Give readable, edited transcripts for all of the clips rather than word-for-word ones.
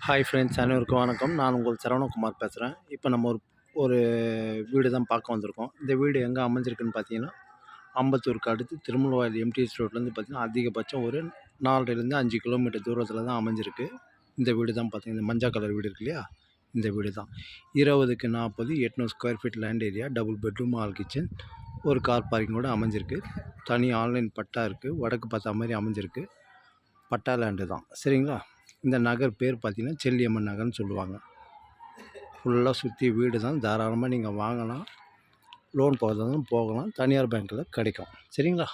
Hi friends, அனைவருக்கும் வணக்கம். நான் உங்கள் சரவணகுமார் பேசுகிறேன். இப்போ நம்ம ஒரு ஒரு வீடு தான் பார்க்க வந்திருக்கோம். இந்த வீடு எங்கே அமைஞ்சிருக்குன்னு பார்த்தீங்கன்னா, அம்பத்தூருக்கு அடுத்து திருமலவாயல் எம்டிஎஸ் ரோட்லேருந்து பார்த்தீங்கன்னா, அதிகபட்சம் ஒரு 4லேருந்து 5 கிலோமீட்டர் தூரத்தில் தான் அமைஞ்சிருக்கு. இந்த வீடு தான் பார்த்தீங்கன்னா, இந்த மஞ்சள் கலர் வீடு இருக்கு இல்லையா, இந்த வீடு தான். 20க்கு 40 800 square feet land area, double bedroom, hall kitchen, ஒரு கார் பார்க்கிங்கோடு அமைஞ்சிருக்கு. தனி ஆன்லைன் பட்டா இருக்குது. வடக்கு பார்த்தா மாதிரி அமைஞ்சிருக்கு. பட்டா லேண்டு தான், சரிங்களா. இந்த நகர் பேர் பார்த்திங்கன்னா செல்லியம்மன் நகர்னு சொல்லுவாங்க. ஃபுல்லாக சுற்றி வீடு தான். தாராளமாக நீங்கள் வாங்கலாம். லோன் போகிறதாலும் போகலாம். தனியார் பேங்க்கில் கிடைக்கும், சரிங்களா.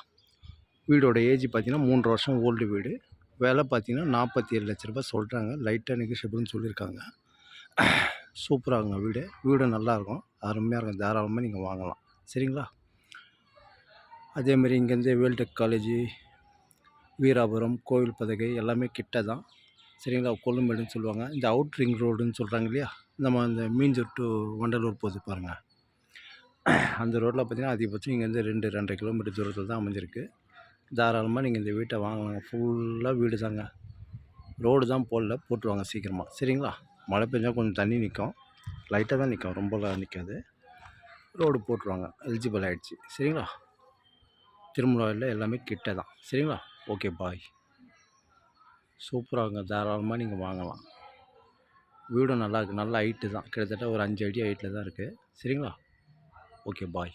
வீடோட ஏஜ் பார்த்திங்கன்னா 3 வருஷம் ஓல்டு வீடு. விலை பார்த்திங்கன்னா 47 லட்ச ரூபா சொல்கிறாங்க. லைட்டாக நெகோஷியபிள்னு சொல்லியிருக்காங்க. சூப்பராகுங்க வீடு. வீடு நல்லாயிருக்கும், அருமையாக இருக்கும். தாராளமாக நீங்கள் வாங்கலாம், சரிங்களா. அதேமாதிரி இங்கேருந்து வேல்டெக் காலேஜு, வீராபுரம், கோவில் பதகை எல்லாமே கிட்ட தான், சரிங்களா. கொல்லுமேடுன்னு சொல்லுவாங்க. இந்த அவுட் ரிங் ரோடுன்னு சொல்கிறாங்க இல்லையா, நம்ம இந்த மீஞ்சூர் டு வண்டலூர் போகுது பாருங்கள், அந்த ரோட்டில் பார்த்திங்கன்னா அதிகபட்சம் இங்கேருந்து 2-2.5 கிலோமீட்டர் தூரத்தில் தான் அமைஞ்சிருக்கு. தாராளமாக நீங்கள் இந்த வீட்டை வாங்கலாங்க. ஃபுல்லாக வீடு தாங்க. ரோடு தான் போட்டுருவாங்க சீக்கிரமாக, சரிங்களா. மழை பெஞ்சால் கொஞ்சம் தண்ணி நிற்கும், லைட்டாக தான் நிற்கும், ரொம்பலாம் நிற்காது. ரோடு போட்டுருவாங்க, எலிஜிபிள் ஆகிடுச்சு, சரிங்களா. திருமலாயில் எல்லாமே கிட்ட தான், சரிங்களா. ஓகே, பாய். சூப்பராகுங்க. தாராளமாக நீங்கள் வாங்கலாம். வீடும் நல்லாயிருக்கு. நல்ல ஹைட்டு தான், கிட்டத்தட்ட ஒரு 5 அடி ஹைட்டில் தான் இருக்குது, சரிங்களா. ஓகே, பாய்.